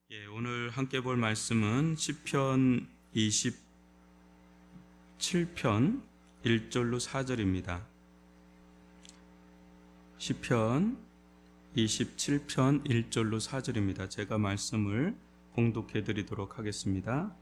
오늘 함께 볼 말씀은 시편 27편 1절로 4절입니다. 시편 27편 1절로 4절입니다. 제가 말씀을 봉독해 드리도록 하겠습니다.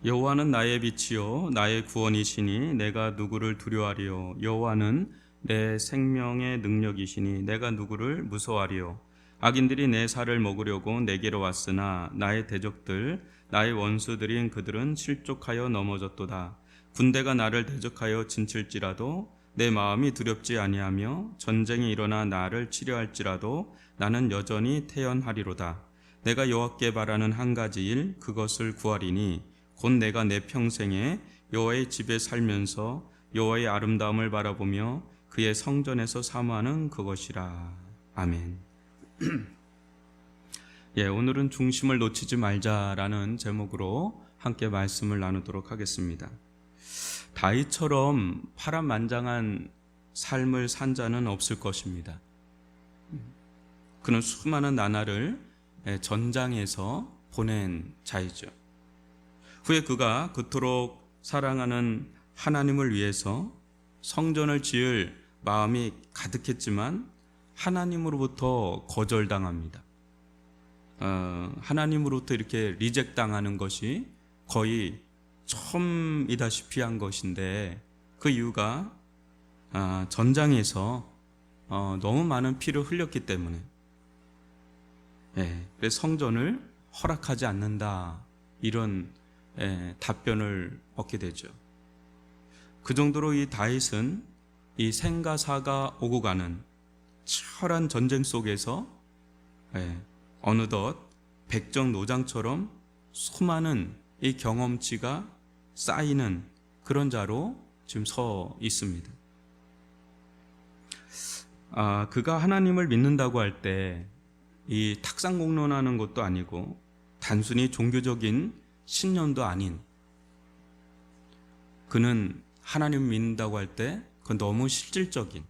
여호와는 나의 빛이요 나의 구원이시니 내가 누구를 두려워하리요. 여호와는 내 생명의 능력이시니 내가 누구를 무서워하리요. 악인들이 내 살을 먹으려고 내게로 왔으나 나의 대적들 나의 원수들인 그들은 실족하여 넘어졌도다. 군대가 나를 대적하여 진칠지라도 내 마음이 두렵지 아니하며 전쟁이 일어나 나를 치려할지라도 나는 여전히 태연하리로다. 내가 여호와께 바라는 한 가지 일 그것을 구하리니 곧 내가 내 평생에 여호와의 집에 살면서 여호와의 아름다움을 바라보며 그의 성전에서 사모하는 그것이라. 아멘. 오늘은 중심을 놓치지 말자라는 제목으로 함께 말씀을 나누도록 하겠습니다. 다윗처럼 파란만장한 삶을 산 자는 없을 것입니다. 그는 수많은 나날을 전장에서 보낸 자이죠. 후에 그가 그토록 사랑하는 하나님을 위해서 성전을 지을 마음이 가득했지만 하나님으로부터 거절당합니다. 하나님으로부터 이렇게 리젝당하는 것이 거의 처음이다시피 한 것인데 그 이유가 전장에서 너무 많은 피를 흘렸기 때문에 그래서 성전을 허락하지 않는다 이런 답변을 얻게 되죠. 그 정도로 이 다윗은 이 생과 사가 오고 가는 치열한 전쟁 속에서 어느덧 백정노장처럼 수많은 이 경험치가 쌓이는 그런 자로 지금 서 있습니다. 그가 하나님을 믿는다고 할 때 이 탁상공론하는 것도 아니고 단순히 종교적인 신념도 아닌, 그는 하나님 믿는다고 할 때 그건 너무 실질적인,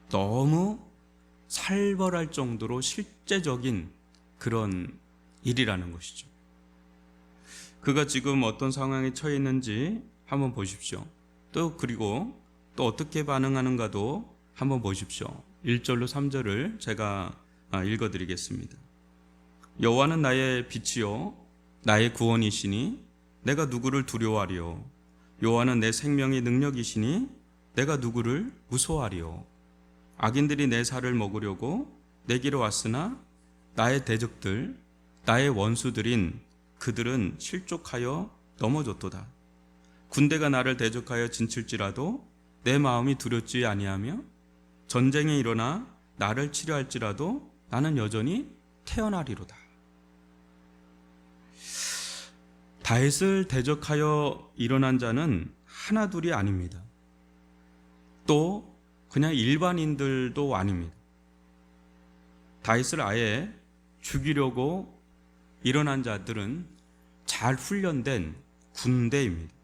너무 살벌할 정도로 실제적인 그런 일이라는 것이죠. 그가 지금 어떤 상황에 처해 있는지 한번 보십시오. 그리고 또 어떻게 반응하는가도 한번 보십시오. 1절로 3절을 제가 읽어드리겠습니다. 여호와는 나의 빛이요 나의 구원이시니 내가 누구를 두려워하리요. 여호와는 내 생명의 능력이시니 내가 누구를 무서워하리요. 악인들이 내 살을 먹으려고 내게로 왔으나 나의 대적들 나의 원수들인 그들은 실족하여 넘어졌도다. 군대가 나를 대적하여 진칠지라도 내 마음이 두렵지 아니하며 전쟁이 일어나 나를 치려할지라도 나는 여전히 태어나리로다. 다윗을 대적하여 일어난 자는 하나둘이 아닙니다. 또 그냥 일반인들도 아닙니다. 다윗을 아예 죽이려고 일어난 자들은 잘 훈련된 군대입니다.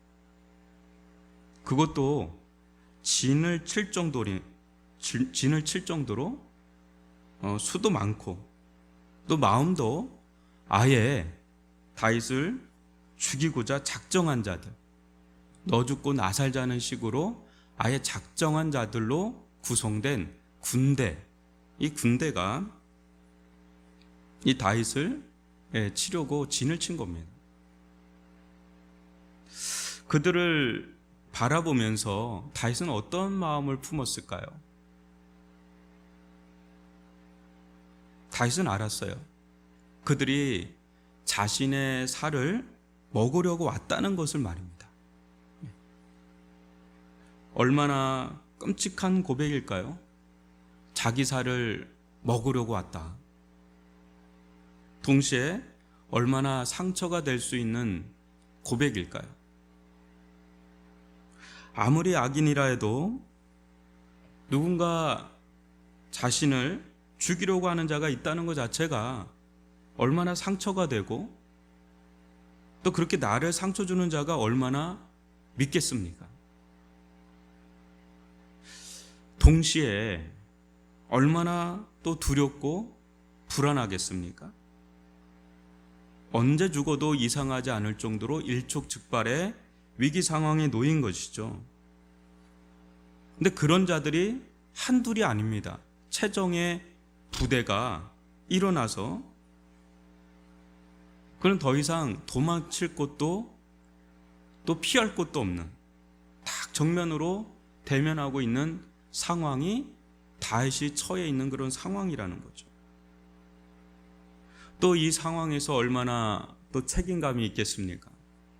그것도 진을 칠 정도로 수도 많고 또 마음도 아예 다윗을 죽이고자 작정한 자들, 너 죽고 나 살자는 식으로 아예 작정한 자들로 구성된 군대, 이 군대가 이 다윗을 치려고 진을 친 겁니다. 그들을 바라보면서 다윗은 어떤 마음을 품었을까요? 다윗은 알았어요. 그들이 자신의 살을 먹으려고 왔다는 것을 말입니다. 얼마나 끔찍한 고백일까요? 자기 살을 먹으려고 왔다. 동시에 얼마나 상처가 될 수 있는 고백일까요? 아무리 악인이라 해도 누군가 자신을 죽이려고 하는 자가 있다는 것 자체가 얼마나 상처가 되고 또 그렇게 나를 상처 주는 자가 얼마나 믿겠습니까? 동시에 얼마나 또 두렵고 불안하겠습니까? 언제 죽어도 이상하지 않을 정도로 일촉즉발의 위기 상황에 놓인 것이죠. 근데 그런 자들이 한둘이 아닙니다. 최정의 부대가 일어나서 그는 더 이상 도망칠 곳도 또 피할 곳도 없는 딱 정면으로 대면하고 있는 상황이 다윗이 처해 있는 그런 상황이라는 거죠. 또 이 상황에서 얼마나 또 책임감이 있겠습니까?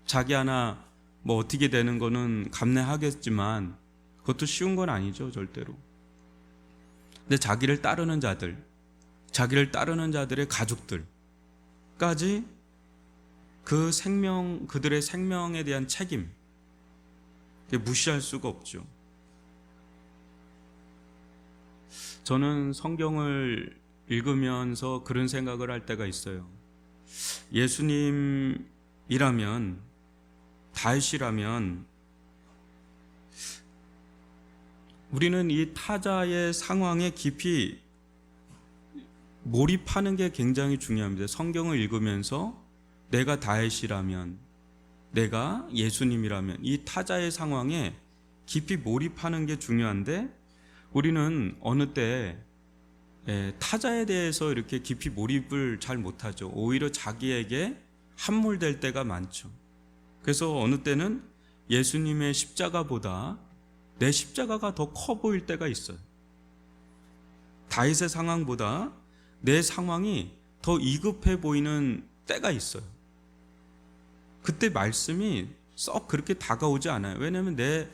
자기 하나 뭐 어떻게 되는 거는 감내하겠지만 그것도 쉬운 건 아니죠, 절대로. 근데 자기를 따르는 자들, 자기를 따르는 자들의 가족들까지 그 생명, 그들의 생명에 대한 책임, 무시할 수가 없죠. 저는 성경을 읽으면서 그런 생각을 할 때가 있어요. 예수님이라면, 다윗이라면 우리는 이 타자의 상황에 깊이 몰입하는 게 굉장히 중요합니다. 성경을 읽으면서 내가 다윗이라면, 내가 예수님이라면 이 타자의 상황에 깊이 몰입하는 게 중요한데 우리는 어느 때 타자에 대해서 이렇게 깊이 몰입을 잘 못하죠. 오히려 자기에게 함몰될 때가 많죠. 그래서 어느 때는 예수님의 십자가보다 내 십자가가 더 커 보일 때가 있어요. 다윗의 상황보다 내 상황이 더 이급해 보이는 때가 있어요. 그때 말씀이 썩 그렇게 다가오지 않아요. 왜냐하면 내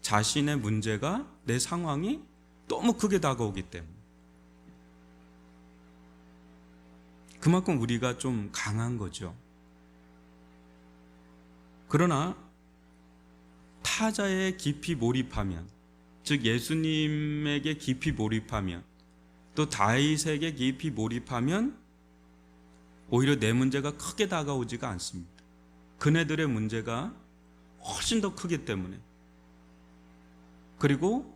자신의 문제가, 내 상황이 너무 크게 다가오기 때문에. 그만큼 우리가 좀 강한 거죠. 그러나 타자에 깊이 몰입하면, 즉 예수님에게 깊이 몰입하면, 또 다윗에게 깊이 몰입하면 오히려 내 문제가 크게 다가오지가 않습니다. 그네들의 문제가 훨씬 더 크기 때문에, 그리고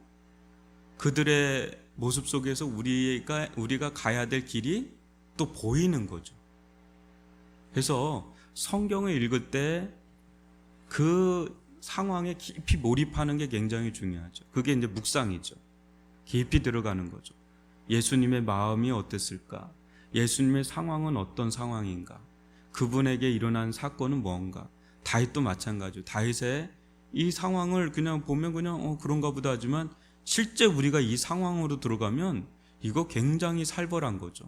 그들의 모습 속에서 우리가 가야 될 길이 또 보이는 거죠. 그래서 성경을 읽을 때 그 상황에 깊이 몰입하는 게 굉장히 중요하죠. 그게 이제 묵상이죠. 깊이 들어가는 거죠. 예수님의 마음이 어땠을까? 예수님의 상황은 어떤 상황인가? 그분에게 일어난 사건은 뭔가? 다윗도 마찬가지죠. 다윗의 이 상황을 그냥 보면 그냥 그런가 보다 하지만 실제 우리가 이 상황으로 들어가면 이거 굉장히 살벌한 거죠.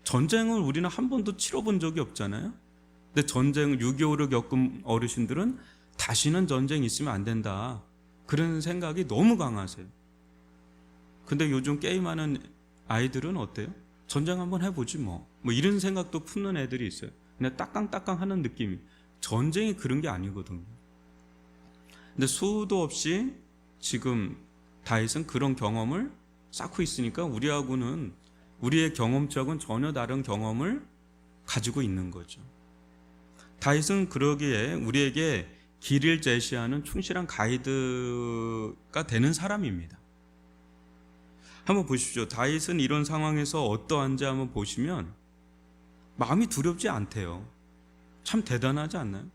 전쟁을 우리는 한 번도 치러본 적이 없잖아요. 근데 전쟁 6.25를 겪은 어르신들은 다시는 전쟁 있으면 안 된다, 그런 생각이 너무 강하세요. 근데 요즘 게임하는 아이들은 어때요? 전쟁 한번 해보지 뭐 이런 생각도 품는 애들이 있어요. 그냥 따깡따깡 하는 느낌이. 전쟁이 그런 게 아니거든요. 근데 수도 없이 지금 다윗은 그런 경험을 쌓고 있으니까 우리하고는, 우리의 경험치하고는 전혀 다른 경험을 가지고 있는 거죠. 다윗은 그러기에 우리에게 길을 제시하는 충실한 가이드가 되는 사람입니다. 한번 보십시오. 다윗은 이런 상황에서 어떠한지 한번 보시면 마음이 두렵지 않대요. 참 대단하지 않나요?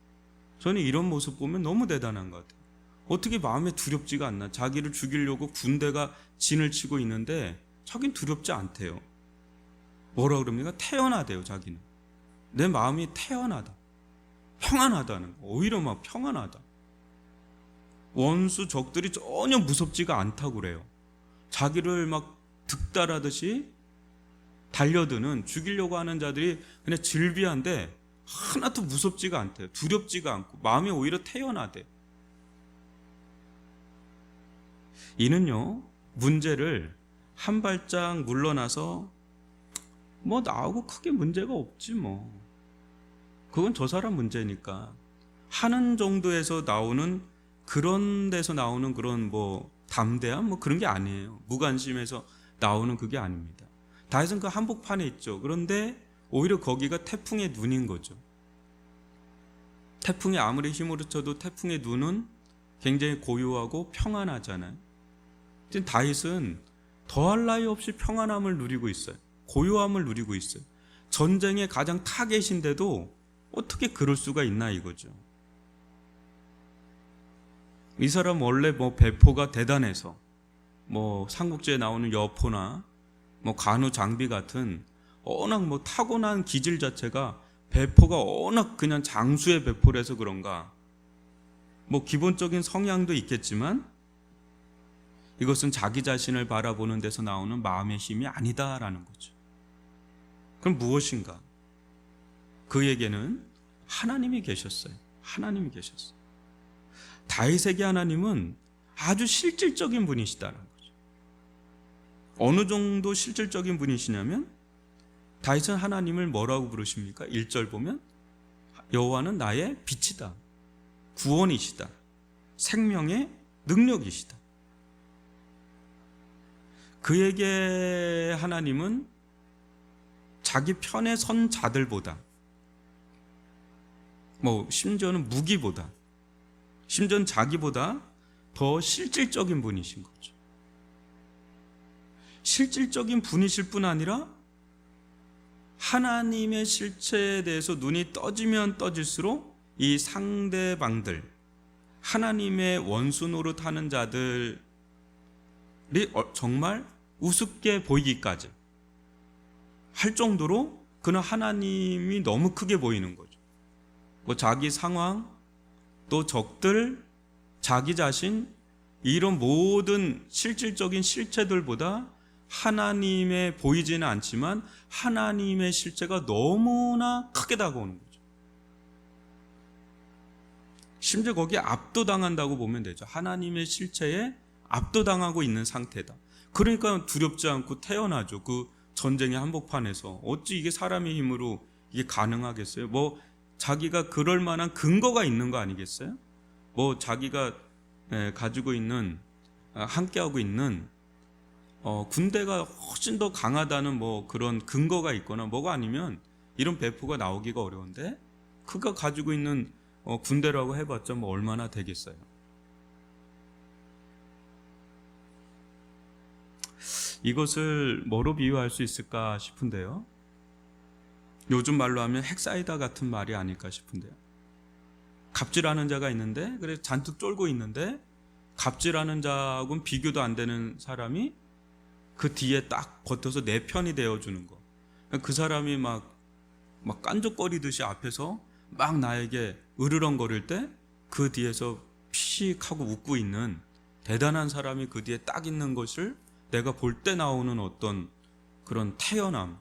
저는 이런 모습 보면 너무 대단한 것 같아요. 어떻게 마음에 두렵지가 않나? 자기를 죽이려고 군대가 진을 치고 있는데 자기는 두렵지 않대요. 뭐라 그럽니까? 태연하대요. 자기는 내 마음이 태연하다, 평안하다는 거. 오히려 막 평안하다. 원수 적들이 전혀 무섭지가 않다고 그래요. 자기를 막 득달하듯이 달려드는, 죽이려고 하는 자들이 그냥 질비한데 하나도 무섭지가 않대요. 두렵지가 않고 마음이 오히려 태연하대. 이는요, 문제를 한 발짝 물러나서 나하고 크게 문제가 없지 그건 저 사람 문제니까 하는 정도에서 나오는, 그런 데서 나오는 그런 담대함 그런 게 아니에요. 무관심에서 나오는 그게 아닙니다. 다윗은 그 한복판에 있죠. 그런데 오히려 거기가 태풍의 눈인 거죠. 태풍이 아무리 힘으로 쳐도 태풍의 눈은 굉장히 고요하고 평안하잖아요. 지금 다윗은 더할 나위 없이 평안함을 누리고 있어요. 고요함을 누리고 있어요. 전쟁의 가장 타겟인데도 어떻게 그럴 수가 있나 이거죠. 이 사람 원래 배포가 대단해서 삼국지에 나오는 여포나 간우 장비 같은 워낙 타고난 기질 자체가 배포가 워낙 그냥 장수의 배포를 해서 그런가 기본적인 성향도 있겠지만 이것은 자기 자신을 바라보는 데서 나오는 마음의 힘이 아니다라는 거죠. 그럼 무엇인가? 그에게는 하나님이 계셨어요. 하나님이 계셨어요. 다윗에게 하나님은 아주 실질적인 분이시다는 거죠. 어느 정도 실질적인 분이시냐면 다윗은 하나님을 뭐라고 부르십니까? 1절 보면 여호와는 나의 빛이다. 구원이시다. 생명의 능력이시다. 그에게 하나님은 자기 편에 선 자들보다 심지어는 무기보다 심지어는 자기보다 더 실질적인 분이신 거죠. 실질적인 분이실 뿐 아니라 하나님의 실체에 대해서 눈이 떠지면 떠질수록 이 상대방들, 하나님의 원수 노릇하는 자들이 정말 우습게 보이기까지 할 정도로 그는 하나님이 너무 크게 보이는 거죠. 자기 상황, 또 적들, 자기 자신, 이런 모든 실질적인 실체들보다 하나님의 보이지는 않지만 하나님의 실체가 너무나 크게 다가오는 거죠. 심지어 거기에 압도당한다고 보면 되죠. 하나님의 실체에 압도당하고 있는 상태다. 그러니까 두렵지 않고 태어나죠. 그 전쟁의 한복판에서. 어찌 이게 사람의 힘으로 이게 가능하겠어요? 자기가 그럴 만한 근거가 있는 거 아니겠어요? 자기가 가지고 있는, 함께하고 있는 군대가 훨씬 더 강하다는 그런 근거가 있거나 뭐가 아니면 이런 배포가 나오기가 어려운데 그가 가지고 있는 군대라고 해봤자 얼마나 되겠어요? 이것을 뭐로 비유할 수 있을까 싶은데요. 요즘 말로 하면 핵사이다 같은 말이 아닐까 싶은데요. 갑질하는 자가 있는데 그래 잔뜩 쫄고 있는데 갑질하는 자하고는 비교도 안 되는 사람이 그 뒤에 딱 버텨서 내 편이 되어주는 거. 그 사람이 막 깐족거리듯이 앞에서 막 나에게 으르렁거릴 때 그 뒤에서 피식 하고 웃고 있는 대단한 사람이 그 뒤에 딱 있는 것을 내가 볼 때 나오는 어떤 그런 태연함,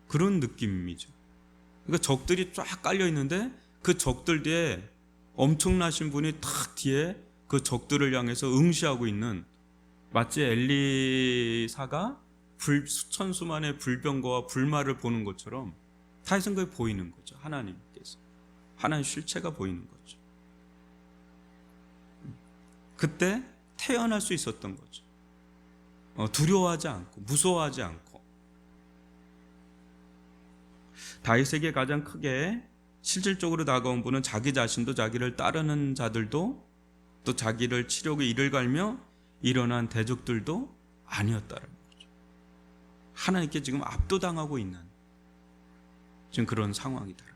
그런 느낌이죠. 그러니까 적들이 쫙 깔려 있는데 그 적들 뒤에 엄청나신 분이 탁 뒤에 그 적들을 향해서 응시하고 있는, 마치 엘리사가 수천 수만의 불병거와 불말을 보는 것처럼 다윗은 그게 보이는 거죠. 하나님께서, 하나님 실체가 보이는 거죠. 그때 태어날 수 있었던 거죠. 두려워하지 않고 무서워하지 않고. 다윗에게 가장 크게 실질적으로 다가온 분은 자기 자신도 자기를 따르는 자들도 또 자기를 치려고 이를 갈며 일어난 대적들도 아니었다는 거죠. 하나님께 지금 압도당하고 있는 지금 그런 상황이다.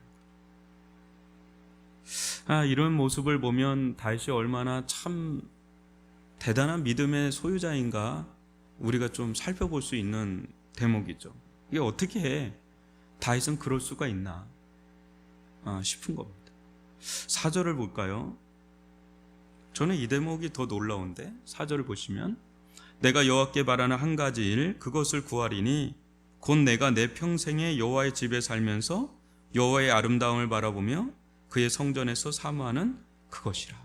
이런 모습을 보면 다윗이 얼마나 참 대단한 믿음의 소유자인가 우리가 좀 살펴볼 수 있는 대목이죠. 이게 어떻게 다윗은 그럴 수가 있나 싶은 겁니다. 4절을 볼까요? 저는 이 대목이 더 놀라운데 4절을 보시면 내가 여호와께 바라는 한 가지 일 그것을 구하리니 곧 내가 내 평생에 여호와의 집에 살면서 여호와의 아름다움을 바라보며 그의 성전에서 사모하는 그것이라.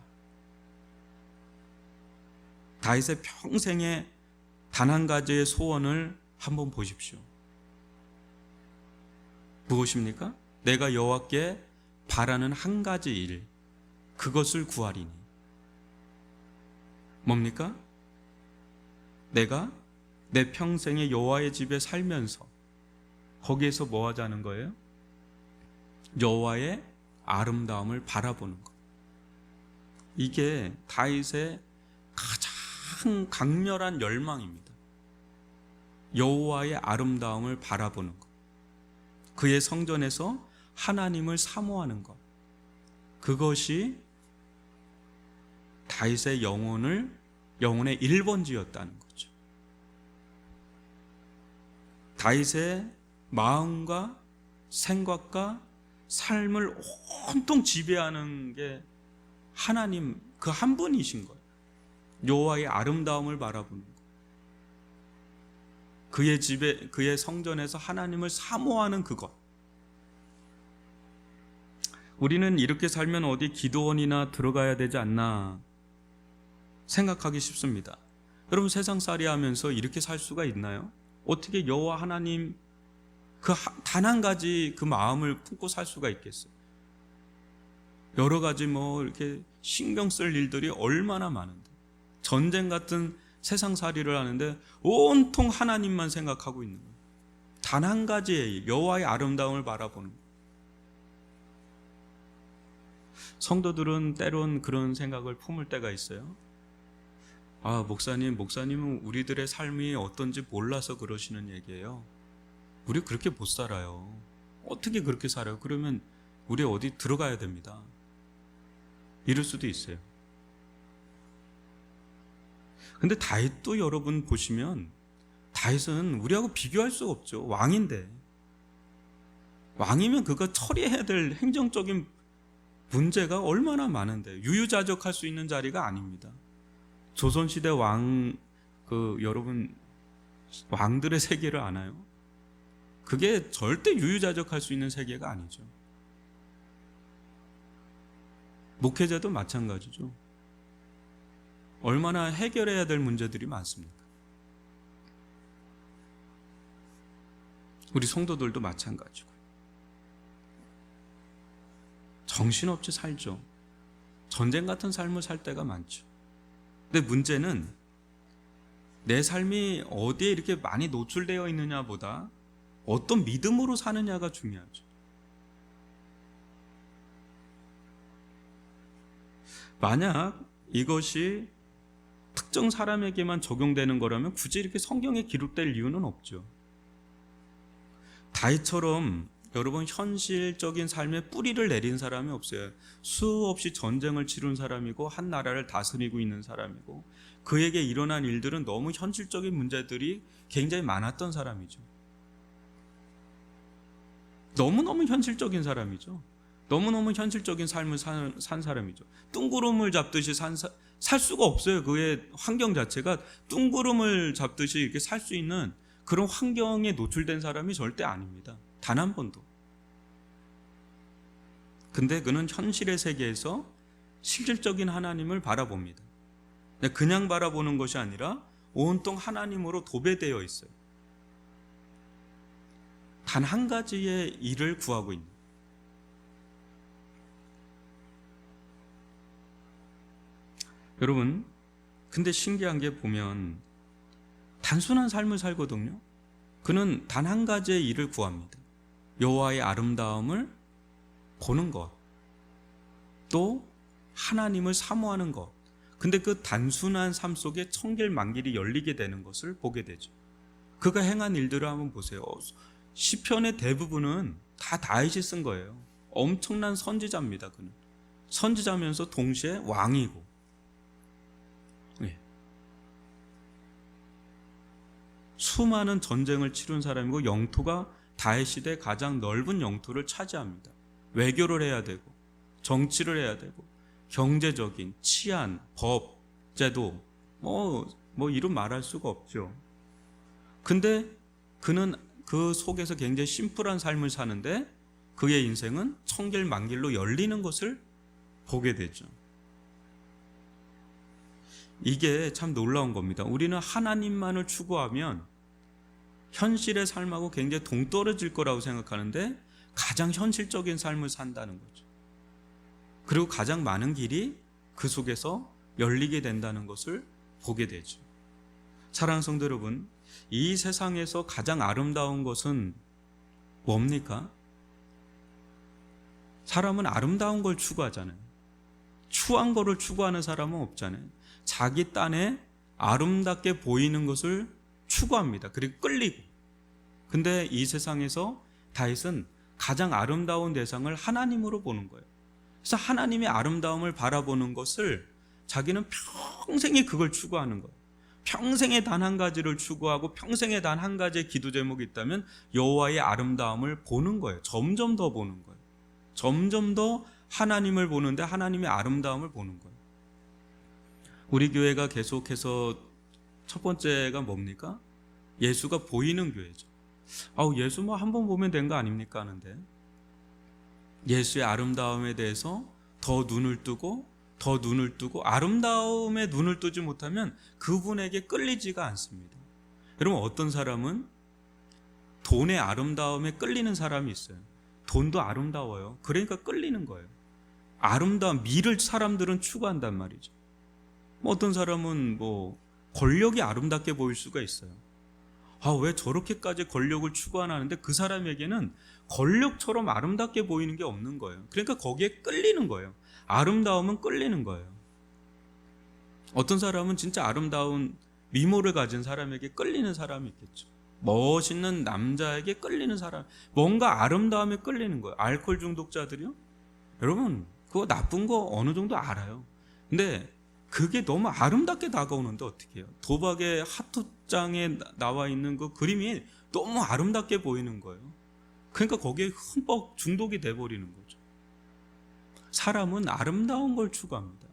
다윗의 평생에 단 한 가지의 소원을 한번 보십시오. 무엇입니까? 내가 여호와께 바라는 한 가지 일 그것을 구하리니. 뭡니까? 내가 내 평생에 여호와의 집에 살면서 거기에서 뭐 하자는 거예요? 여호와의 아름다움을 바라보는 것. 이게 다윗의 가장 강렬한 열망입니다. 여호와의 아름다움을 바라보는 것. 그의 성전에서 하나님을 사모하는 것. 그것이 다윗의 영혼의 1번지였다는 거죠. 다윗의 마음과 생각과 삶을 온통 지배하는 게 하나님 그 한 분이신 거예요. 여호와의 아름다움을 바라보는 것. 그의 집에, 그의 성전에서 하나님을 사모하는 그것. 우리는 이렇게 살면 어디 기도원이나 들어가야 되지 않나 생각하기 쉽습니다. 여러분, 세상살이 하면서 이렇게 살 수가 있나요? 어떻게 여호와 하나님 그 단 한 가지 그 마음을 품고 살 수가 있겠어요? 여러 가지 이렇게 신경 쓸 일들이 얼마나 많은데, 전쟁 같은 세상살이를 하는데 온통 하나님만 생각하고 있는 거예요. 단 한 가지의 일, 여호와의 아름다움을 바라보는 거예요. 성도들은 때론 그런 생각을 품을 때가 있어요. 목사님은 우리들의 삶이 어떤지 몰라서 그러시는 얘기예요. 우리 그렇게 못 살아요. 어떻게 그렇게 살아요? 그러면 우리 어디 들어가야 됩니다. 이럴 수도 있어요. 근데 다윗도 여러분 보시면, 다윗은 우리하고 비교할 수 없죠. 왕인데. 왕이면 그가 처리해야 될 행정적인 문제가 얼마나 많은데, 유유자적할 수 있는 자리가 아닙니다. 조선시대 여러분 왕들의 세계를 아나요? 그게 절대 유유자적할 수 있는 세계가 아니죠. 목회자도 마찬가지죠. 얼마나 해결해야 될 문제들이 많습니까? 우리 성도들도 마찬가지고. 정신없이 살죠. 전쟁 같은 삶을 살 때가 많죠. 근데 문제는 내 삶이 어디에 이렇게 많이 노출되어 있느냐보다 어떤 믿음으로 사느냐가 중요하죠. 만약 이것이 특정 사람에게만 적용되는 거라면 굳이 이렇게 성경에 기록될 이유는 없죠. 다윗처럼 여러분 현실적인 삶에 뿌리를 내린 사람이 없어요. 수없이 전쟁을 치른 사람이고 한 나라를 다스리고 있는 사람이고, 그에게 일어난 일들은 너무 현실적인 문제들이 굉장히 많았던 사람이죠. 너무너무 현실적인 사람이죠. 너무너무 현실적인 삶을 산 사람이죠. 뚱구름을 잡듯이 살 수가 없어요. 그의 환경 자체가 뚱구름을 잡듯이 이렇게 살 수 있는 그런 환경에 노출된 사람이 절대 아닙니다. 단 한 번도. 근데 그는 현실의 세계에서 실질적인 하나님을 바라봅니다. 그냥 바라보는 것이 아니라 온통 하나님으로 도배되어 있어요. 단 한 가지의 일을 구하고 있는. 여러분, 근데 신기한 게 보면 단순한 삶을 살거든요. 그는 단 한 가지의 일을 구합니다. 여호와의 아름다움을 보는 것, 또 하나님을 사모하는 것. 근데 그 단순한 삶 속에 천길만길이 열리게 되는 것을 보게 되죠. 그가 행한 일들을 한번 보세요. 시편의 대부분은 다 다윗이 쓴 거예요. 엄청난 선지자입니다. 그는 선지자면서 동시에 왕이고, 수많은 전쟁을 치른 사람이고, 영토가 다윗 시대 가장 넓은 영토를 차지합니다. 외교를 해야 되고, 정치를 해야 되고, 경제적인 치안, 법, 제도, 이루 말할 수가 없죠. 근데 그는 그 속에서 굉장히 심플한 삶을 사는데 그의 인생은 천길만길로 열리는 것을 보게 되죠. 이게 참 놀라운 겁니다. 우리는 하나님만을 추구하면 현실의 삶하고 굉장히 동떨어질 거라고 생각하는데 가장 현실적인 삶을 산다는 거죠. 그리고 가장 많은 길이 그 속에서 열리게 된다는 것을 보게 되죠. 사랑하는 성도 여러분, 이 세상에서 가장 아름다운 것은 뭡니까? 사람은 아름다운 걸 추구하잖아요. 추한 거를 추구하는 사람은 없잖아요. 자기 딴에 아름답게 보이는 것을 추구합니다. 그리고 끌리고. 근데 이 세상에서 다윗은 가장 아름다운 대상을 하나님으로 보는 거예요. 그래서 하나님의 아름다움을 바라보는 것을 자기는 평생에 그걸 추구하는 거예요. 평생에 단 한 가지를 추구하고 평생에 단 한 가지의 기도 제목이 있다면 여호와의 아름다움을 보는 거예요. 점점 더 보는 거예요. 점점 더 하나님을 보는데 하나님의 아름다움을 보는 거예요. 우리 교회가 계속해서 첫 번째가 뭡니까? 예수가 보이는 교회죠. 예수 뭐 한 번 보면 된 거 아닙니까 하는데, 예수의 아름다움에 대해서 더 눈을 뜨고 아름다움에 눈을 뜨지 못하면 그분에게 끌리지가 않습니다. 여러분, 어떤 사람은 돈의 아름다움에 끌리는 사람이 있어요. 돈도 아름다워요. 그러니까 끌리는 거예요. 아름다운 미를 사람들은 추구한단 말이죠. 어떤 사람은 권력이 아름답게 보일 수가 있어요. 왜 저렇게까지 권력을 추구하는데 그 사람에게는 권력처럼 아름답게 보이는 게 없는 거예요. 그러니까 거기에 끌리는 거예요. 아름다움은 끌리는 거예요. 어떤 사람은 진짜 아름다운 미모를 가진 사람에게 끌리는 사람이 있겠죠. 멋있는 남자에게 끌리는 사람, 뭔가 아름다움에 끌리는 거예요. 알코올 중독자들이요? 여러분, 그거 나쁜 거 어느 정도 알아요. 근데 그게 너무 아름답게 다가오는데 어떻게 해요? 도박의 하트장에 나와 있는 그 그림이 너무 아름답게 보이는 거예요. 그러니까 거기에 흠뻑 중독이 돼버리는 거죠. 사람은 아름다운 걸 추구합니다.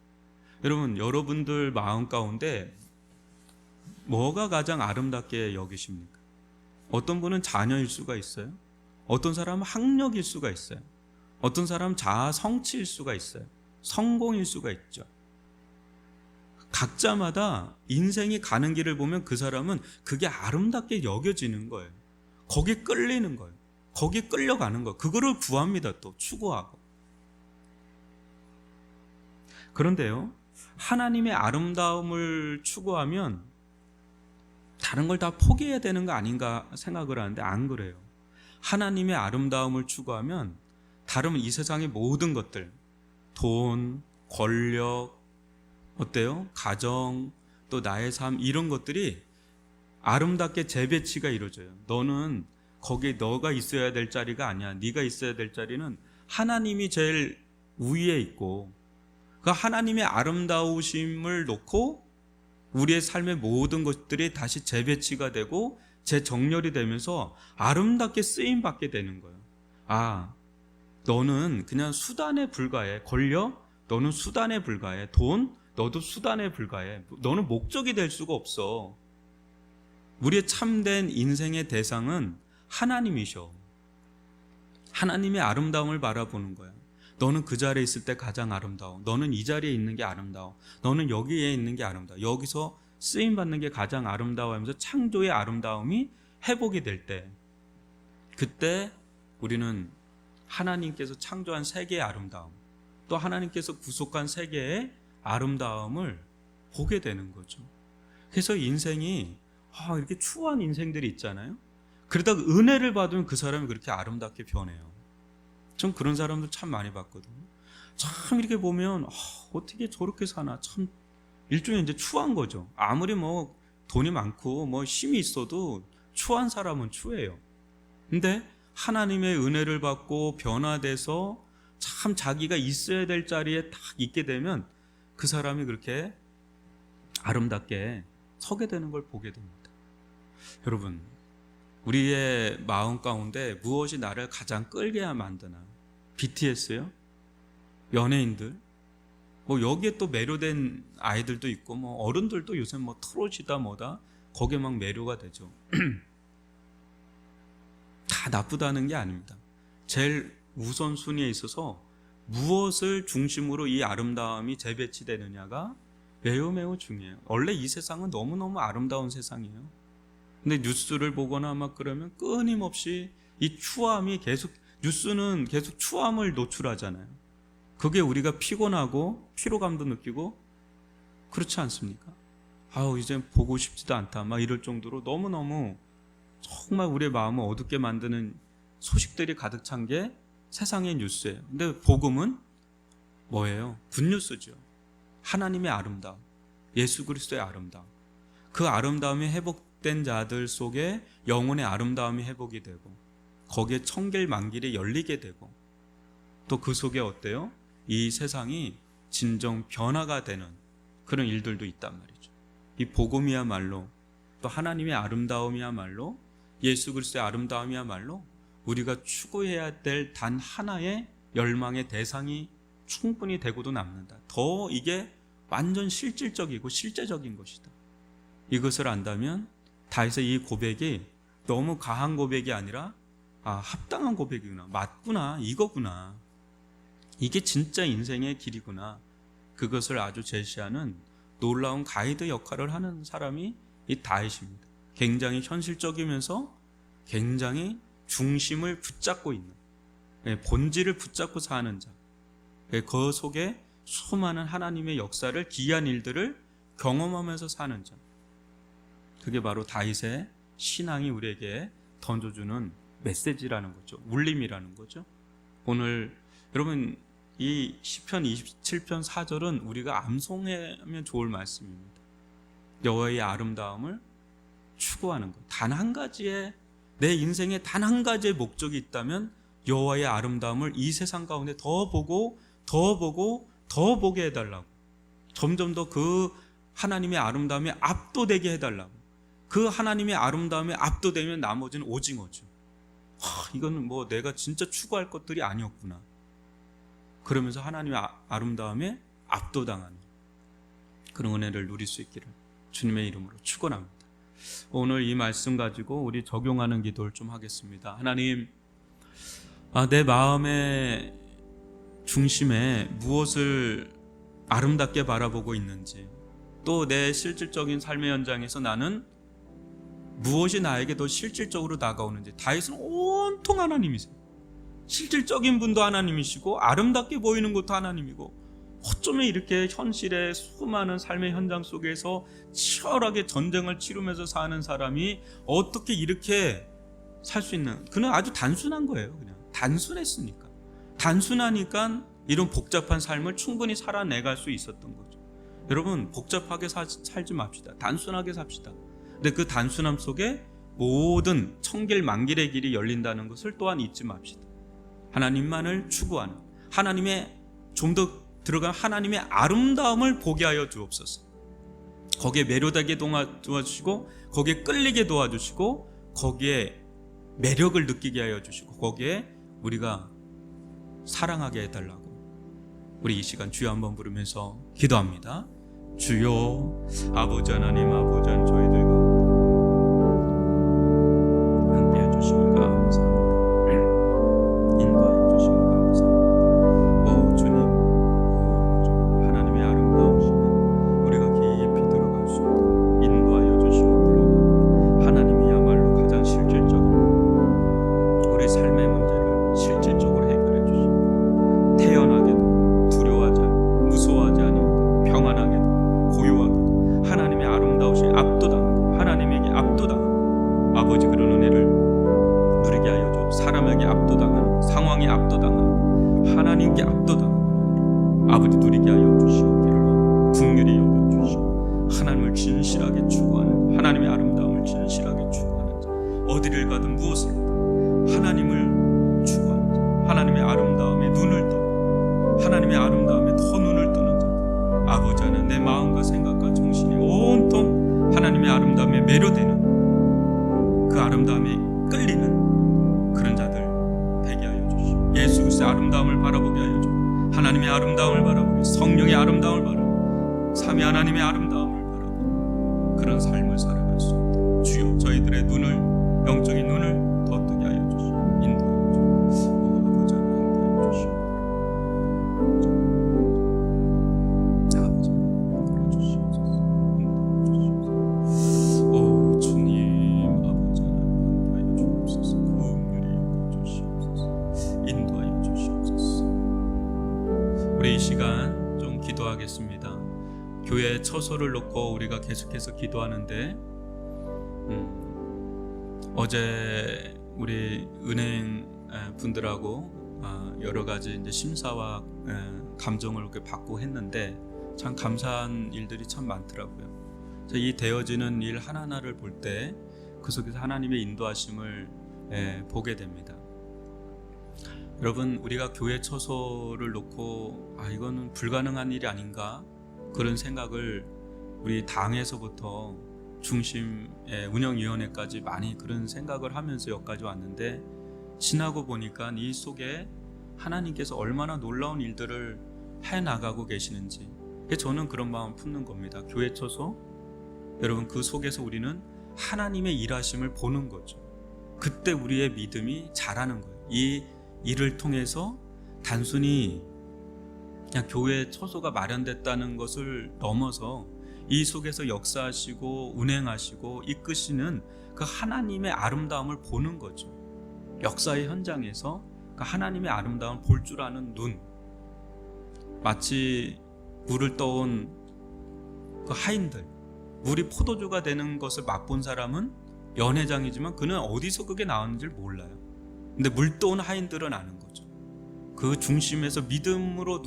여러분, 여러분들 마음 가운데 뭐가 가장 아름답게 여기십니까? 어떤 분은 자녀일 수가 있어요. 어떤 사람은 학력일 수가 있어요. 어떤 사람은 자아 성취일 수가 있어요. 성공일 수가 있죠. 각자마다 인생이 가는 길을 보면 그 사람은 그게 아름답게 여겨지는 거예요. 거기에 끌리는 거예요. 거기에 끌려가는 거예요. 그거를 구합니다. 또 추구하고. 그런데요, 하나님의 아름다움을 추구하면 다른 걸 다 포기해야 되는 거 아닌가 생각을 하는데 안 그래요. 하나님의 아름다움을 추구하면 다른 이 세상의 모든 것들, 돈, 권력, 어때요? 가정, 또 나의 삶, 이런 것들이 아름답게 재배치가 이루어져요. 너는 거기에 너가 있어야 될 자리가 아니야. 네가 있어야 될 자리는 하나님이 제일 위에 있고, 그 하나님의 아름다우심을 놓고 우리의 삶의 모든 것들이 다시 재배치가 되고 재정렬이 되면서 아름답게 쓰임받게 되는 거예요. 너는 그냥 수단에 불과해. 권력? 너는 수단에 불과해. 돈? 너도 수단에 불과해. 너는 목적이 될 수가 없어. 우리의 참된 인생의 대상은 하나님이셔. 하나님의 아름다움을 바라보는 거야. 너는 그 자리에 있을 때 가장 아름다워. 너는 이 자리에 있는 게 아름다워. 너는 여기에 있는 게 아름다워. 여기서 쓰임받는 게 가장 아름다워 하면서 창조의 아름다움이 회복이 될 때, 그때 우리는 하나님께서 창조한 세계의 아름다움, 또 하나님께서 구속한 세계의 아름다움을 보게 되는 거죠. 그래서 인생이 이렇게 추한 인생들이 있잖아요. 그러다가 은혜를 받으면 그 사람이 그렇게 아름답게 변해요. 전 그런 사람들 참 많이 봤거든요. 참 이렇게 보면 어떻게 저렇게 사나, 참 일종의 이제 추한 거죠. 아무리 돈이 많고 힘이 있어도 추한 사람은 추해요. 근데 하나님의 은혜를 받고 변화돼서 참 자기가 있어야 될 자리에 딱 있게 되면 그 사람이 그렇게 아름답게 서게 되는 걸 보게 됩니다. 여러분, 우리의 마음 가운데 무엇이 나를 가장 끌게 만드나? BTS요? 연예인들? 여기에 또 매료된 아이들도 있고 어른들도 요새 트롯이다 뭐다 거기에 막 매료가 되죠. 다 나쁘다는 게 아닙니다. 제일 우선순위에 있어서 무엇을 중심으로 이 아름다움이 재배치되느냐가 매우 매우 중요해요. 원래 이 세상은 너무너무 아름다운 세상이에요. 근데 뉴스를 보거나 그러면 끊임없이 이 추함이 뉴스는 계속 추함을 노출하잖아요. 그게 우리가 피곤하고 피로감도 느끼고 그렇지 않습니까? 이제 보고 싶지도 않다 이럴 정도로 너무너무 정말 우리의 마음을 어둡게 만드는 소식들이 가득 찬 게 세상의 뉴스예요. 근데 복음은 뭐예요? 굿뉴스죠. 하나님의 아름다움, 예수 그리스도의 아름다움. 그 아름다움이 회복된 자들 속에 영혼의 아름다움이 회복이 되고 거기에 천길만길이 열리게 되고 또 그 속에 어때요? 이 세상이 진정 변화가 되는 그런 일들도 있단 말이죠. 이 복음이야말로 또 하나님의 아름다움이야말로 예수 그리스도의 아름다움이야말로 우리가 추구해야 될 단 하나의 열망의 대상이 충분히 되고도 남는다. 더 이게 완전 실질적이고 실제적인 것이다. 이것을 안다면 다윗의 이 고백이 너무 가한 고백이 아니라 합당한 고백이구나, 맞구나, 이거구나, 이게 진짜 인생의 길이구나, 그것을 아주 제시하는 놀라운 가이드 역할을 하는 사람이 이 다윗입니다. 굉장히 현실적이면서 굉장히 중심을 붙잡고 있는, 본질을 붙잡고 사는 자, 그 속에 수많은 하나님의 역사를, 기이한 일들을 경험하면서 사는 자, 그게 바로 다윗의 신앙이 우리에게 던져주는 메시지라는 거죠. 울림이라는 거죠. 오늘 여러분 이 시편 27편 4절은 우리가 암송하면 좋을 말씀입니다. 여호와의 아름다움을 추구하는 것. 단 한 가지의, 내 인생에 단 한 가지의 목적이 있다면 여호와의 아름다움을 이 세상 가운데 더 보고 더 보고 더 보게 해달라고, 점점 더 그 하나님의 아름다움에 압도되게 해달라고. 그 하나님의 아름다움에 압도되면 나머지는 오징어죠. 이거는 뭐 내가 진짜 추구할 것들이 아니었구나, 그러면서 하나님의 아름다움에 압도당하는 그런 은혜를 누릴 수 있기를 주님의 이름으로 축원합니다. 오늘 이 말씀 가지고 우리 적용하는 기도를 좀 하겠습니다. 하나님, 내 마음의 중심에 무엇을 아름답게 바라보고 있는지, 또 내 실질적인 삶의 현장에서 나는 무엇이 나에게 더 실질적으로 다가오는지. 다윗은 온통 하나님이세요. 실질적인 분도 하나님이시고 아름답게 보이는 것도 하나님이고, 어쩌면 이렇게 현실의 수많은 삶의 현장 속에서 치열하게 전쟁을 치르면서 사는 사람이 어떻게 이렇게 살 수 있는, 그는 아주 단순한 거예요. 그냥 단순했으니까, 단순하니까 이런 복잡한 삶을 충분히 살아내갈 수 있었던 거죠. 여러분, 복잡하게 살지 맙시다. 단순하게 삽시다. 근데 그 단순함 속에 모든 천길만길의 길이 열린다는 것을 또한 잊지 맙시다. 하나님만을 추구하는, 하나님의 좀 더 들어간 하나님의 아름다움을 보게 하여 주옵소서. 거기에 매료되게 도와주시고, 거기에 끌리게 도와주시고, 거기에 매력을 느끼게 하여 주시고, 거기에 우리가 사랑하게 해달라고 우리 이 시간 주여 한번 부르면서 기도합니다. 주여, 아버지 하나님, 아버지 하나님, 저희들과 함께 해주시면 감사합니다. 인도하여 주시면 감사합니다. 오 주님, 하나님의 아름다우시면 우리가 깊이 들어갈 수 있도록 인도하여 주시옵기를. 하나님이야말로 가장 실질적인 우리 삶의 문제를 실질적으로 해결해 주시고, 태연하게도 두려워하지 않고 무서워하지 않고 평안하게도 고요하게도 하나님의 아름다우신 압도당하게, 하나님에게 압도당하는 아버지, 그런 은혜를 누리게 하여 주옵소서. 사람에게 압도당하는, 상황에 압도당하는, 하나님께 압도당하는 아버지 누리게 하여 주시옵기를 긍휼히 여겨주시고, 하나님을 진실하게 추구하는, 하나님의 아름다움을 진실하게 추구하는 자, 어디를 가든 무엇을 하든 하나님을 추구하는 자, 하나님의 아름다움에 눈을 떠, 하나님의 아름다움에 더 눈을 뜨는 자, 아버지 하나님, 내 마음과 생각과 정신이 온통 하나님의 아름다움에 매료되는, 그 아름다움에 끌리는 그런 자들 되게 하여 주시오. 예수 그리스도의 아름다움을 바라보게 하여 주시오. 하나님의 아름다움을 바라보게, 성령의 아름다움을 바라보게, 삼위 하나님의 아름다움을 바라보게, 그런 삶을 살아갈 수 있도록 주여 저희들의 눈을, 영적인 눈을 더 뜨게 하여 주시오. 인도하여 주시오. 아버지 하나님, 인도하여 주시오. 아버지 하나님, 이끌어 주시옵소서. 인도하여 주시옵소서. 오 주님, 아버지 하나님, 함께하여 주옵소서. 긍휼히 여겨 주시옵소서. 인도하여 주시옵소서. 우리 이 시간 좀 기도하겠습니다. 교회 처소를 놓고 우리가 계속해서 기도하는데, 어제 우리 은행 분들하고 여러 가지 이제 심사와 감정을 이렇게 받고 했는데 참 감사한 일들이 참 많더라고요. 이 되어지는 일 하나하나를 볼 때 그 속에서 하나님의 인도하심을 보게 됩니다. 여러분, 우리가 교회 처소를 놓고 이거는 불가능한 일이 아닌가 그런 생각을 우리 당에서부터 중심 운영위원회까지 많이 그런 생각을 하면서 여기까지 왔는데, 지나고 보니까 이 속에 하나님께서 얼마나 놀라운 일들을 해나가고 계시는지, 저는 그런 마음을 품는 겁니다. 교회 처소, 여러분, 그 속에서 우리는 하나님의 일하심을 보는 거죠. 그때 우리의 믿음이 자라는 거예요. 이 일을 통해서 단순히 그냥 교회 처소가 마련됐다는 것을 넘어서 이 속에서 역사하시고 운행하시고 이끄시는 그 하나님의 아름다움을 보는 거죠. 역사의 현장에서 그 하나님의 아름다움을 볼 줄 아는 눈, 마치 물을 떠온 그 하인들, 물이 포도주가 되는 것을 맛본 사람은 연회장이지만 그는 어디서 그게 나왔는지 몰라요. 근데 물 떠온 하인들은 아는 거죠. 그 중심에서 믿음으로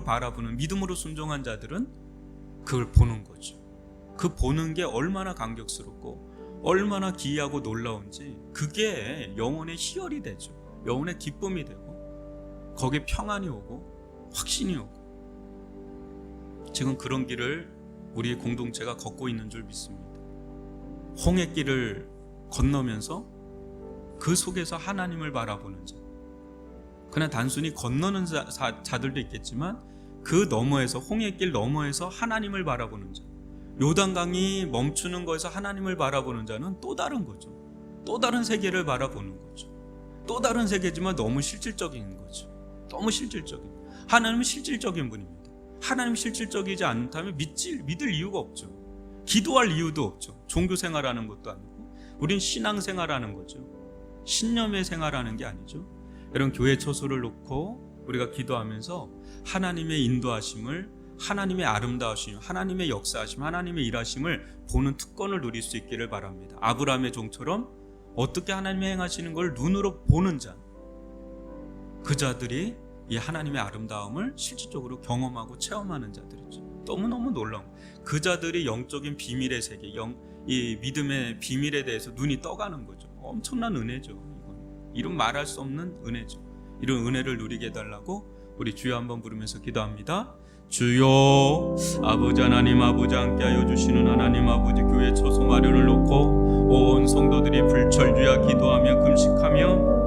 바라보는, 믿음으로 순종한 자들은 그걸 보는 거죠. 그 보는 게 얼마나 감격스럽고 얼마나 기이하고 놀라운지, 그게 영혼의 희열이 되죠. 영혼의 기쁨이 되고 거기에 평안이 오고 확신이 오고, 지금 그런 길을 우리 공동체가 걷고 있는 줄 믿습니다. 홍해길을 건너면서 그 속에서 하나님을 바라보는 자, 그냥 단순히 건너는 자들도 있겠지만 그 너머에서, 홍해길 너머에서 하나님을 바라보는 자, 요단강이 멈추는 거에서 하나님을 바라보는 자는 또 다른 거죠. 또 다른 세계를 바라보는 거죠. 또 다른 세계지만 너무 실질적인 거죠. 너무 실질적인. 하나님은 실질적인 분입니다. 하나님 실질적이지 않다면 믿을 이유가 없죠. 기도할 이유도 없죠. 종교 생활하는 것도 아니고, 우린 신앙 생활하는 거죠. 신념의 생활하는 게 아니죠. 여러분, 교회 처소를 놓고 우리가 기도하면서 하나님의 인도하심을, 하나님의 아름다우심, 하나님의 역사하심, 하나님의 일하심을 보는 특권을 누릴 수 있기를 바랍니다. 아브라함의 종처럼 어떻게 하나님이 행하시는 걸 눈으로 보는 자, 그 자들이 이 하나님의 아름다움을 실질적으로 경험하고 체험하는 자들이죠. 너무너무 놀라운, 그 자들이 영적인 비밀의 세계, 이 믿음의 비밀에 대해서 눈이 떠가는 거죠. 엄청난 은혜죠. 이런 말할 수 없는 은혜죠. 이런 은혜를 누리게 해달라고 우리 주여 한번 부르면서 기도합니다. 주여, 아버지 하나님, 아버지 함께하여 주시는 하나님 아버지, 교회 처소 마련을 놓고 온 성도들이 불철주야 기도하며 금식하며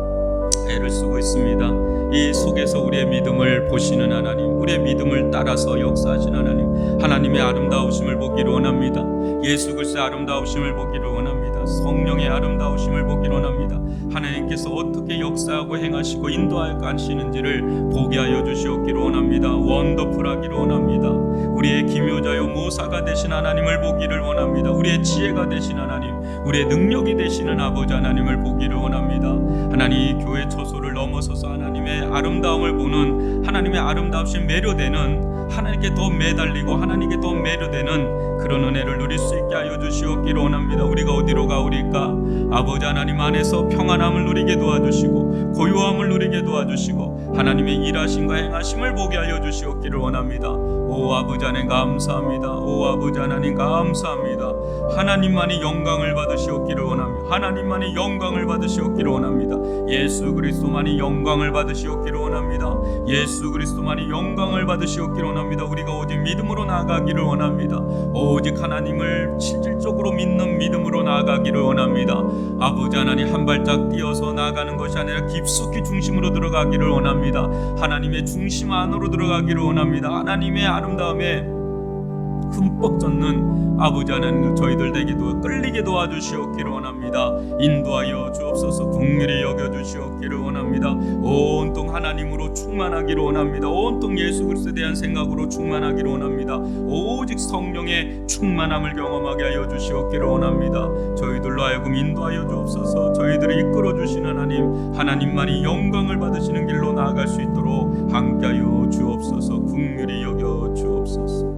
애를 쓰고 있습니다. 이 속에서 우리의 믿음을 보시는 하나님, 우리의 믿음을 따라서 역사하신 하나님, 하나님의 아름다우심을 보기를 원합니다. 예수 그리스도의 아름다우심을 보기를 원합니다. 성령의 아름다우심을 보기를 원합니다. 하나님께서 어떻게 역사하고 행하시고 인도하시는지를 보게 하여 주시옵기를 원합니다. 원더풀하기를 원합니다. 우리의 기묘자요 모사가 되신 하나님을 보기를 원합니다. 우리의 지혜가 되신 하나님, 우리의 능력이 되시는 아버지 하나님을 보기를 원합니다. 하나님, 교회 처소를 넘어서서 하나님의 아름다움을 보는, 하나님의 아름다우신 매료되는, 하나님께 더 매달리고 하나님께 더 매료되는 그런 은혜를 누릴 수 있게 하여 주시옵기를 원합니다. 우리가 어디로 가오리까? 아버지 하나님 안에서 평안함을 누리게 도와주시고 고요함을 누리게 도와주시고 하나님의 일하심과 행하심을 보게 하여 주시옵기를 원합니다. 오 아버지 하나님 감사합니다. 오 아버지 하나님 감사합니다. 하나님만이 영광을 받으시옵기를 원합니다. 하나님만이 영광을 받으시옵기를 원합니다. 예수 그리스도만이 영광을 받으시옵기를 원합니다. 예수 그리스도만이 영광을 받으시옵기를 원합니다. 우리가 오직 믿음으로 나아가기를 원합니다. 오직 하나님을 실질적으로 믿는 믿음으로 나아가기를 원합니다. 아버지 하나님, 한 발짝 뛰어서 나아가는 것이 아니라 깊숙이 중심으로 들어가기를 원합니다. 하나님의 중심 안으로 들어가기를 원합니다. 하나님의 아름다움에 흠뻑 젖는 아버지 하나님, 저희들 되기도 끌리게 도와주시옵기를 원합니다. 인도하여 주옵소서. 긍휼히 여겨주시옵기를 원합니다. 온통 하나님으로 충만하기를 원합니다. 온통 예수 그리스도에 대한 생각으로 충만하기를 원합니다. 오직 성령의 충만함을 경험하게 하여 주시옵기를 원합니다. 저희들로 하여금 인도하여 주옵소서. 저희들을 이끌어 주시는 하나님, 하나님만이 영광을 받으시는 길로 나아갈 수 있도록 함께하여 주옵소서. 긍휼히 여겨 주옵소서.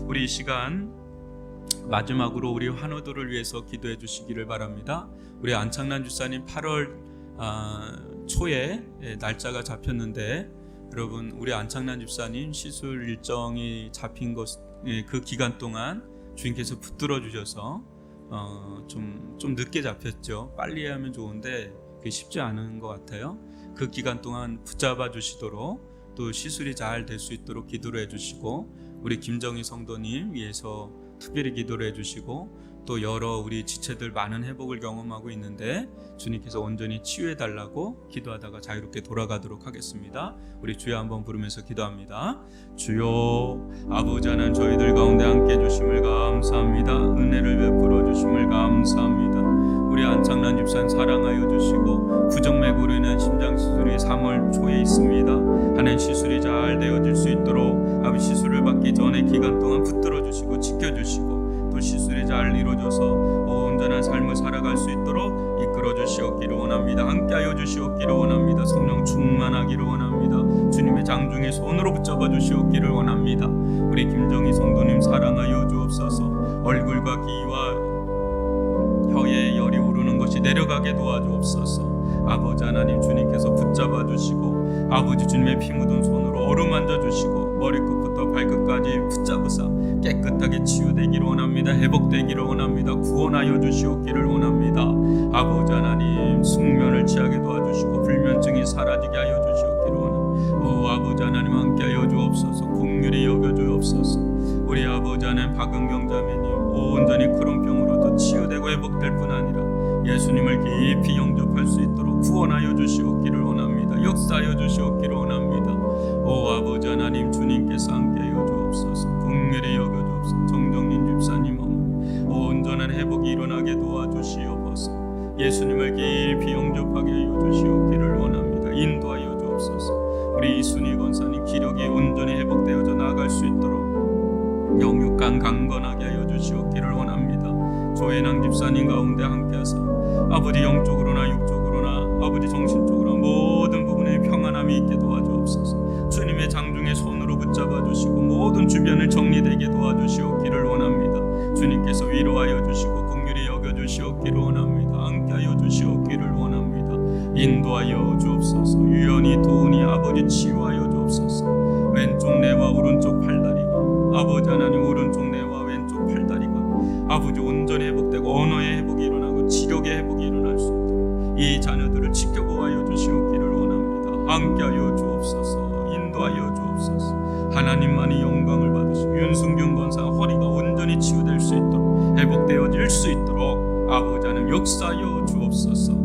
우리 이 시간 마지막으로 우리 환우들을 위해서 기도해 주시기를 바랍니다. 우리 안창란 주사님 8월 초에 날짜가 잡혔는데, 여러분 우리 안창란 집사님 시술 일정이 잡힌 그 기간 동안 주님께서 붙들어 주셔서 좀 늦게 잡혔죠. 빨리 하면 좋은데 그게 쉽지 않은 것 같아요. 그 기간 동안 붙잡아 주시도록, 또 시술이 잘 될 수 있도록 기도를 해주시고, 우리 김정희 성도님 위해서 특별히 기도를 해주시고, 또 여러 우리 지체들 많은 회복을 경험하고 있는데 주님께서 온전히 치유해 달라고 기도하다가 자유롭게 돌아가도록 하겠습니다. 우리 주여 한번 부르면서 기도합니다. 주여, 아버지 하나님, 저희들 가운데 함께 해주심을 감사합니다. 은혜를 베풀어 주심을 감사합니다. 우리 안창란 집사님 사랑하여 주시고, 부정맥으로 인한 심장시술이 3월 초에 있습니다. 하나님, 시술이 잘 되어질 수 있도록 아버지 시술을 받기 전에 기간 동안 붙들어 주시고 지켜주시고, 또 시술이 잘 이루어져서 온전한 삶을 살아갈 수 있도록 이끌어 주시옵기를 원합니다. 함께하여 주시옵기를 원합니다. 성령 충만하기를 원합니다. 주님의 장중에 손으로 붙잡아 주시옵기를 원합니다. 우리 김정희 성도님 사랑하여 주옵소서. 얼굴과 귀와 혀에 열이 오르는 것이 내려가게 도와주옵소서. 아버지 하나님, 주님께서 붙잡아 주시고 아버지 주님의 피 묻은 손으로 어루만져 주시고 머리끝부터 발끝까지 붙잡으사 깨끗하게 치유되기를 원합니다. 회복되기를 원합니다. 구원하여 주시옵기를 원합니다. 아버지 하나님, 숙면을 취하게 도와주시고 불면증이 사라지게 하여 주시옵기를 원합니다. 아버지 하나님, 함께하여 주옵소서. 긍휼히 여겨 주옵소서. 우리 아버지 하나님, 박은경 자매님 온전히 크론병으로도 치유되고 회복될 뿐 아니라 예수님을 깊이 영접할 수 있도록 구원하여 주시옵기를 원합니다. 역사하여 주시옵기를 원합니다. 아버지 하나님, 주님께서 함께하여 주옵소서. 긍휼히 여겨 주옵소서. 정정린 집사님 온전한 회복이 일어나게 도와주시옵소서. 예수님을 깊이 영접하게 하여 주시옵기를 원합니다. 인도하여 주옵소서. 우리 이순희 권사님 기력이 온전히 회복되어져 나아갈 수 있도록 영육간 강건하게 하여 주시옵기를 원합니다. 조혜낭 집사님 가운데 함께하사 아버지 영적으로나 육적으로나 아버지 정신적으로나 모든 부분에 평안함이 있게 도와주옵소서. 주님의 장중에 손으로 붙잡아 주시고 모든 주변을 정리되게 도와주시옵기를 원합니다. 주님께서 위로하여 주시고 긍휼히 여겨 주시옵기를 원합니다. 함께하여 주시옵기를 원합니다. 인도하여 주옵소서. 유연히 도우니 아버지 치유하여 주옵소서. 왼쪽 뇌와 오른쪽 팔다리가 아버지 하나님, 오른쪽 뇌와 왼쪽 팔다리가 아버지 온전히 회복되고 언어의 회복이 일어나고 지력의 회복이 일어날 수 있도록 이 자녀들을 지켜보아여 주시옵기를 원합니다. 함께하여 주옵소서. 인도하여 주옵소서. 하나님만이 영광을 받으시고 윤승균 권사 허리가 온전히 치유될 수 있도록 회복되어질 수 있도록 아버지 하나님 역사하여 주옵소서.